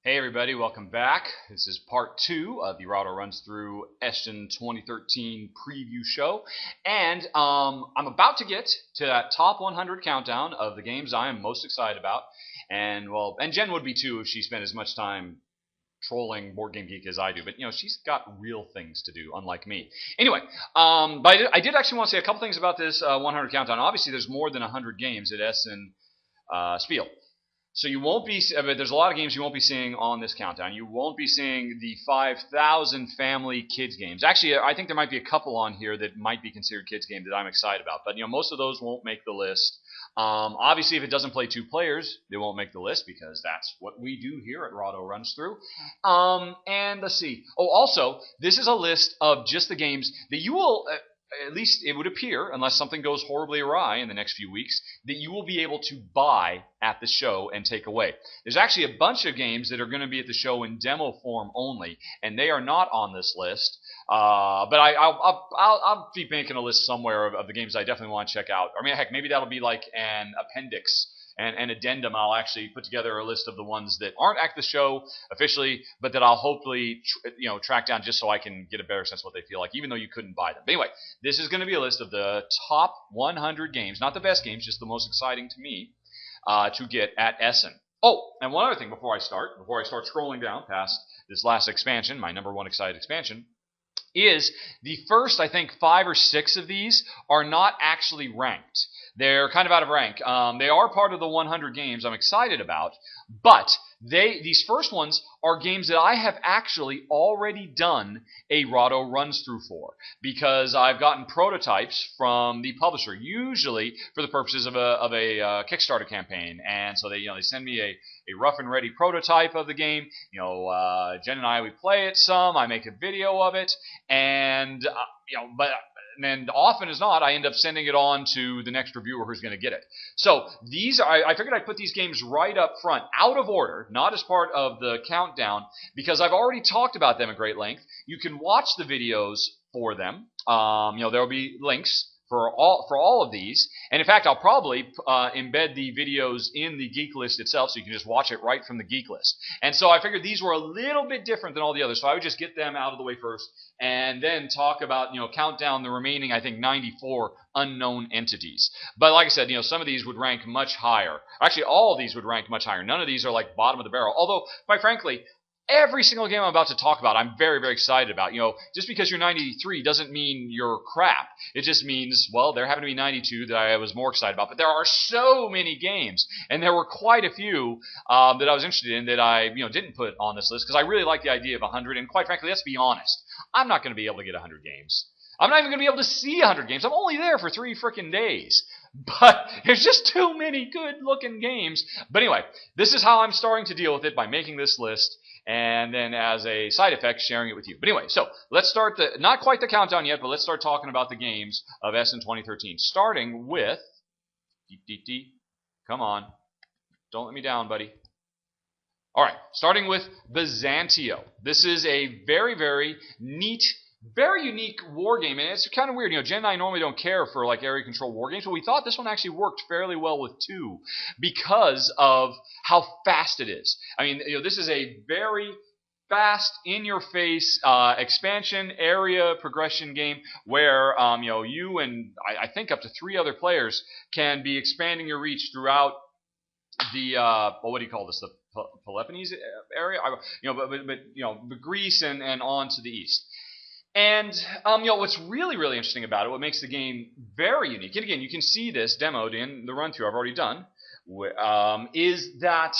Hey everybody, welcome back. This is part 2 of the Rahdo Runs Through Essen 2013 preview show. And I'm about to get to that top 100 countdown of the games I am most excited about. And Jen would be too if she spent as much time trolling Board Game Geek as I do. But, she's got real things to do, unlike me. Anyway, but I did actually want to say a couple things about this 100 countdown. Obviously, there's more than 100 games at Essen Spiel. So you won't be, there's a lot of games you won't be seeing on this countdown. You won't be seeing the 5,000 family kids games. Actually, I think there might be a couple on here that might be considered kids games that I'm excited about. But most of those won't make the list. Obviously, if it doesn't play 2 players, they won't make the list because that's what we do here at Rahdo Runs Through. And let's see. Oh, also, this is a list of just the games that you will. At least it would appear, unless something goes horribly awry in the next few weeks, that you will be able to buy at the show and take away. There's actually a bunch of games that are going to be at the show in demo form only, and they are not on this list. But I'll be making a list somewhere of the games I definitely want to check out. I mean, heck, maybe that'll be like an appendix. An addendum. I'll actually put together a list of the ones that aren't at the show officially, but that I'll hopefully track down just so I can get a better sense of what they feel like, even though you couldn't buy them. But anyway, this is going to be a list of the top 100 games, not the best games, just the most exciting to me to get at Essen. Oh, and one other thing before I start scrolling down past this last expansion, my number 1 excited expansion, is the first, I think, 5 or 6 of these are not actually ranked. They're kind of out of rank. They are part of the 100 games I'm excited about, but these first ones are games that I have actually already done a Rahdo runs through for, because I've gotten prototypes from the publisher, usually for the purposes of a Kickstarter campaign, and so they send me a rough and ready prototype of the game. Jen and we play it some. I make a video of it, and and then often as not, I end up sending it on to the next reviewer who's going to get it. So these I figured I'd put these games right up front, out of order, not as part of the countdown, because I've already talked about them at great length. You can watch the videos for them. There will be links for all of these, and in fact, I'll probably embed the videos in the Geeklist itself, so you can just watch it right from the Geeklist. And so I figured these were a little bit different than all the others, so I would just get them out of the way first, and then talk about, count down the remaining, I think, 94 unknown entities. But like I said, some of these would rank much higher. Actually, all of these would rank much higher. None of these are like bottom of the barrel. Although, quite frankly, every single game I'm about to talk about, I'm very, very excited about. Just because you're 93 doesn't mean you're crap. It just means, well, there happen to be 92 that I was more excited about. But there are so many games, and there were quite a few that I was interested in that I, didn't put on this list because I really like the idea of 100. And quite frankly, let's be honest, I'm not going to be able to get 100 games. I'm not even going to be able to see 100 games. I'm only there for 3 freaking days. But there's just too many good-looking games. But anyway, this is how I'm starting to deal with it, by making this list, and then as a side effect, sharing it with you. But anyway, so let's start not quite the countdown yet, but let's start talking about the games of Essen 2013. Starting with, come on, don't let me down, buddy. All right, starting with Byzantium. This is a very, very neat, very unique war game, and it's kind of weird. Jen and I normally don't care for like area control war games, but we thought this one actually worked fairly well with 2 because of how fast it is. I mean, this is a very fast, in-your-face expansion area progression game where you and I think up to 3 other players can be expanding your reach throughout the what do you call this? The Peloponnese area, but Greece and on to the east. And what's really, really interesting about it, what makes the game very unique, and again, you can see this demoed in the run-through I've already done, is that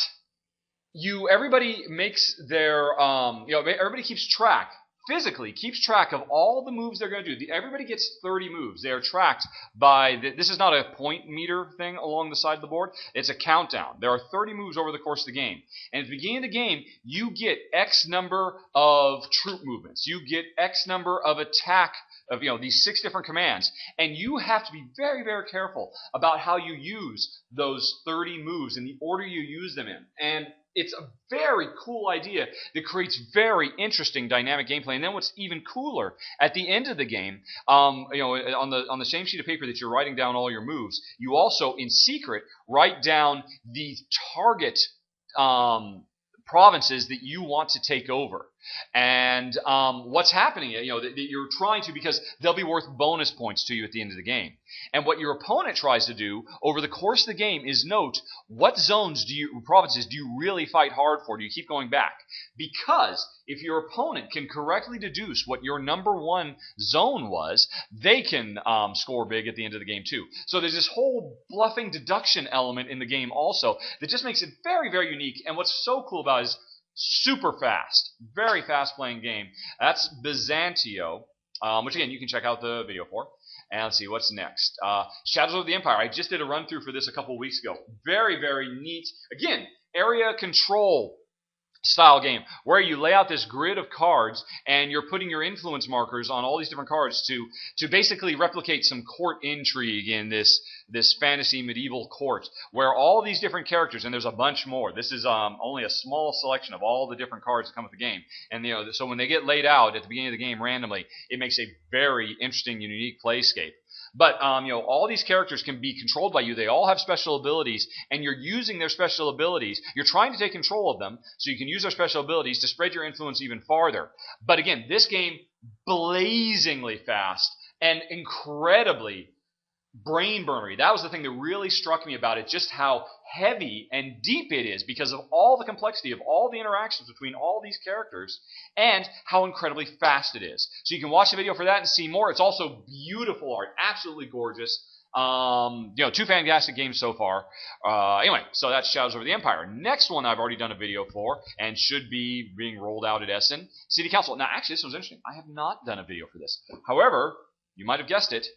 everybody makes their everybody keeps track. Physically keeps track of all the moves they're going to do. Everybody gets 30 moves. They are tracked by, this is not a point meter thing along the side of the board. It's a countdown. There are 30 moves over the course of the game. And at the beginning of the game, you get X number of troop movements. You get X number of attack of these 6 different commands. And you have to be very, very careful about how you use those 30 moves and the order you use them in. And it's a very cool idea that creates very interesting dynamic gameplay. And then what's even cooler, at the end of the game, on the same sheet of paper that you're writing down all your moves, you also, in secret, write down the target provinces that you want to take over. And what's happening, that you're trying to, because they'll be worth bonus points to you at the end of the game. And what your opponent tries to do over the course of the game is note what provinces do you really fight hard for? Do you keep going back? Because if your opponent can correctly deduce what your number one zone was, they can score big at the end of the game too. So there's this whole bluffing deduction element in the game also that just makes it very, very unique. And what's so cool about it is super fast, very fast playing game. That's Byzantium, which again you can check out the video for. And let's see what's next. Shadows of the Empire. I just did a run through for this a couple weeks ago. Very, very neat. Again, area control style game where you lay out this grid of cards and you're putting your influence markers on all these different cards to basically replicate some court intrigue in this fantasy medieval court where all these different characters, and there's a bunch more. This is only a small selection of all the different cards that come with the game. And so when they get laid out at the beginning of the game randomly, it makes a very interesting and unique playscape. But all these characters can be controlled by you. They all have special abilities, and you're using their special abilities. You're trying to take control of them, so you can use their special abilities to spread your influence even farther. But again, this game, blazingly fast and incredibly brain burnery. That was the thing that really struck me about it, just how heavy and deep it is because of all the complexity of all the interactions between all these characters and how incredibly fast it is. So you can watch the video for that and see more. It's also beautiful art, absolutely gorgeous. Two fantastic games so far. Anyway, so that's Shadows Over the Empire. Next one I've already done a video for and should be being rolled out at Essen. City Council. Now, actually, this was interesting. I have not done a video for this. However, you might have guessed it.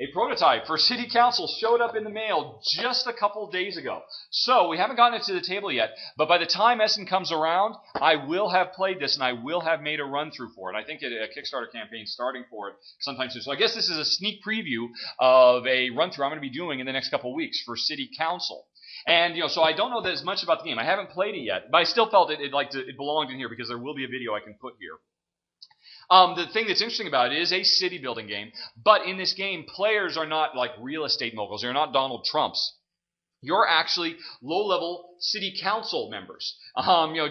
A prototype for City Council showed up in the mail just a couple days ago. So we haven't gotten it to the table yet, but by the time Essen comes around, I will have played this and I will have made a run-through for it. I think a Kickstarter campaign starting for it sometime soon. So I guess this is a sneak preview of a run-through I'm going to be doing in the next couple weeks for City Council. And, so I don't know as much about the game. I haven't played it yet, but I still felt it belonged in here because there will be a video I can put here. The thing that's interesting about it is a city building game, but in this game, players are not like real estate moguls. They're not Donald Trumps. You're actually low-level city council members,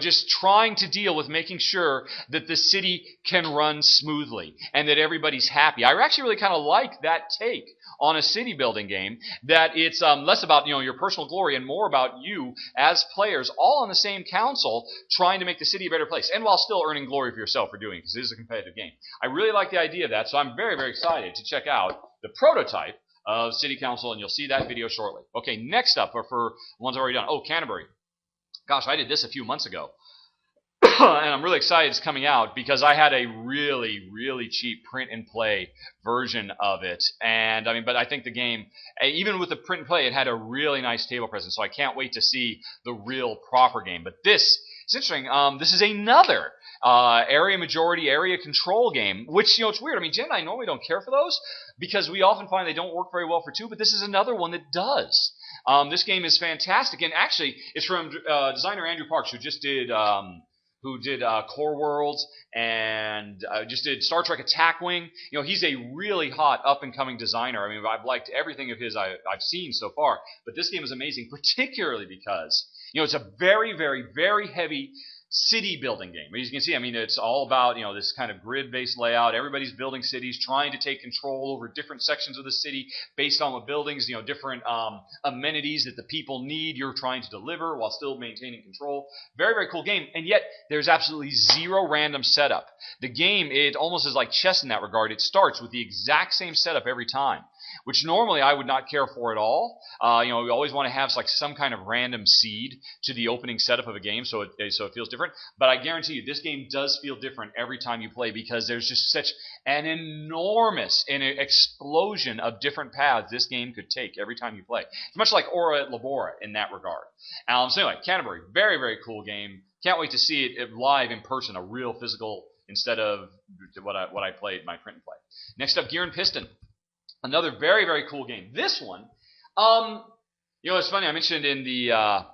just trying to deal with making sure that the city can run smoothly and that everybody's happy. I actually really kind of like that take on a city building game, that it's less about your personal glory and more about you as players all on the same council trying to make the city a better place, and while still earning glory for yourself for doing it, because it is a competitive game. I really like the idea of that, so I'm very, very excited to check out the prototype of City Council, and you'll see that video shortly. Okay, next up are for ones I've already done. Oh, Canterbury. Gosh, I did this a few months ago. And I'm really excited it's coming out because I had a really, really cheap print and play version of it. And but I think the game, even with the print and play, it had a really nice table presence. So I can't wait to see the real proper game. But it's interesting. This is another area majority, area control game, which, it's weird. Jen and I normally don't care for those because we often find they don't work very well for two, but this is another one that does. This game is fantastic. And actually, it's from designer Andrew Parks, who just did Core Worlds and just did Star Trek Attack Wing. He's a really hot up-and-coming designer. I've liked everything of his I've seen so far, but this game is amazing, particularly because it's a very, very, very heavy city building game. As you can see, it's all about, this kind of grid-based layout. Everybody's building cities, trying to take control over different sections of the city based on what buildings, different amenities that the people need. You're trying to deliver while still maintaining control. Very, very cool game, and yet there's absolutely zero random setup. The game, it almost is like chess in that regard. It starts with the exact same setup every time, which normally I would not care for at all. We always want to have some kind of random seed to the opening setup of a game, so it feels different. But I guarantee you, this game does feel different every time you play because there's just such an enormous explosion of different paths this game could take every time you play. It's much like Ora et Labora in that regard. So anyway, Canterbury, very, very cool game. Can't wait to see it live in person, a real physical instead of what I played my print and play. Next up, Gear and Piston. Another very, very cool game. This one, it's funny. I mentioned in the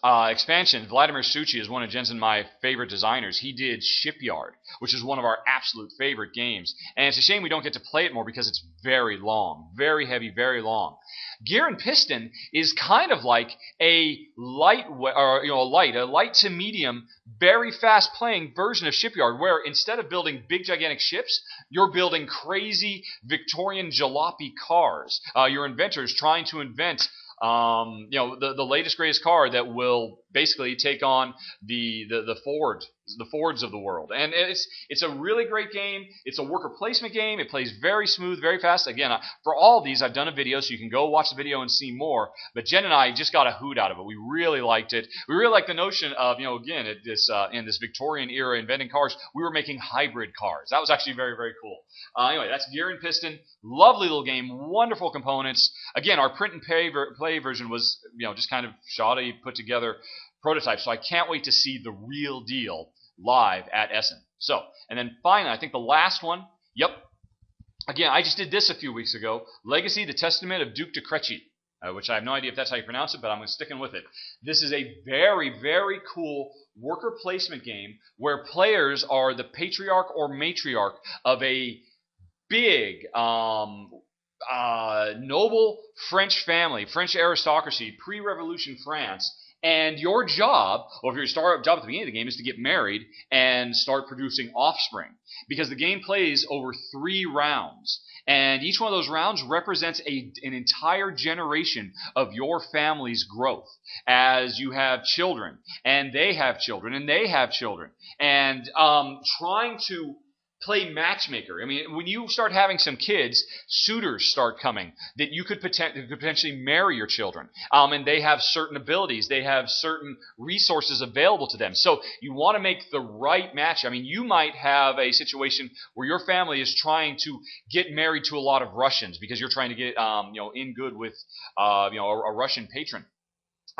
expansion, Vladimir Suchi is one of Jensen, my favorite designers. He did Shipyard, which is one of our absolute favorite games. And it's a shame we don't get to play it more because it's very long, very heavy, very long. Gear and Piston is kind of like a light to medium, very fast playing version of Shipyard, where instead of building big gigantic ships, you're building crazy Victorian jalopy cars. Your inventor's trying to invent the latest greatest car that will basically take on the Fords of the world. And it's a really great game. It's a worker placement game. It plays very smooth, very fast. Again, for all of these, I've done a video, so you can go watch the video and see more. But Jen and I just got a hoot out of it. We really liked it. We really liked the notion of, again, in this Victorian era inventing cars, we were making hybrid cars. That was actually very, very cool. Anyway, that's Gear and Piston. Lovely little game. Wonderful components. Again, our print and play version was, just kind of shoddy put together prototype. So I can't wait to see the real deal live at Essen. So, and then finally, I think the last one, again, I just did this a few weeks ago, Legacy, the Testament of Duke de Crechy, which I have no idea if that's how you pronounce it, but I'm sticking with it. This is a very, very cool worker placement game where players are the patriarch or matriarch of a big, noble French family, French aristocracy, pre-revolution France. And your job, or if your job at the beginning of the game, is to get married and start producing offspring. Because the game plays over 3 rounds. And each one of those rounds represents an entire generation of your family's growth. As you have children, and they have children, and they have children. And trying to play matchmaker. I mean, when you start having some kids, suitors start coming that you could potentially marry your children. And they have certain abilities. They have certain resources available to them. So you want to make the right match. I mean, you might have a situation where your family is trying to get married to a lot of Russians because you're trying to get, in good with, a Russian patron.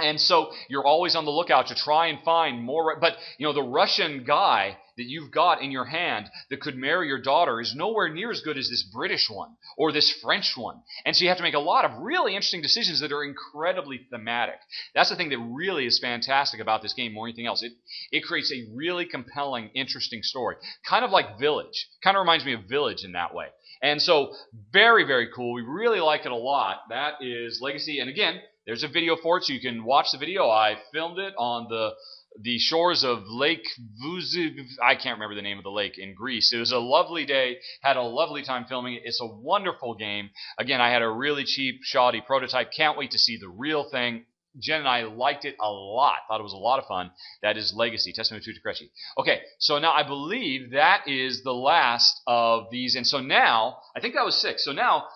And so you're always on the lookout to try and find more. But, the Russian guy that you've got in your hand that could marry your daughter is nowhere near as good as this British one or this French one. And so you have to make a lot of really interesting decisions that are incredibly thematic. That's the thing that really is fantastic about this game more than anything else. It creates a really compelling, interesting story. Kind of like Village. Kind of reminds me of Village in that way. And so very, very cool. We really like it a lot. That is Legacy. And again, there's a video for it, so you can watch the video. I filmed it on the shores of Lake Vuziv. I can't remember the name of the lake in Greece. It was a lovely day. Had a lovely time filming it. It's a wonderful game. Again, I had a really cheap, shoddy prototype. Can't wait to see the real thing. Jen and I liked it a lot. Thought it was a lot of fun. That is Legacy, Testament of Duke de Crechy. Okay, so now I believe that is the last of these. And so now, I think that was 6. So now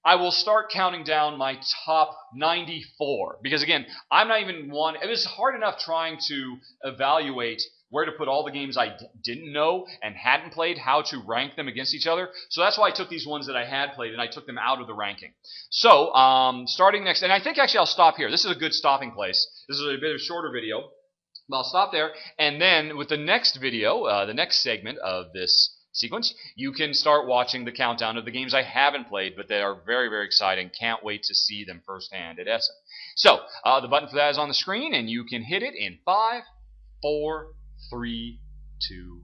I will start counting down my top 94. Because again, I'm not even one. It was hard enough trying to evaluate where to put all the games I didn't know and hadn't played, how to rank them against each other. So that's why I took these ones that I had played and I took them out of the ranking. So starting next, and I think actually I'll stop here. This is a good stopping place. This is a bit of a shorter video. But I'll stop there. And then with the next video, the next segment of this sequence, you can start watching the countdown of the games I haven't played, but they are very, very exciting. Can't wait to see them firsthand at Essen. So the button for that is on the screen, and you can hit it in 5, 4, 3, 2,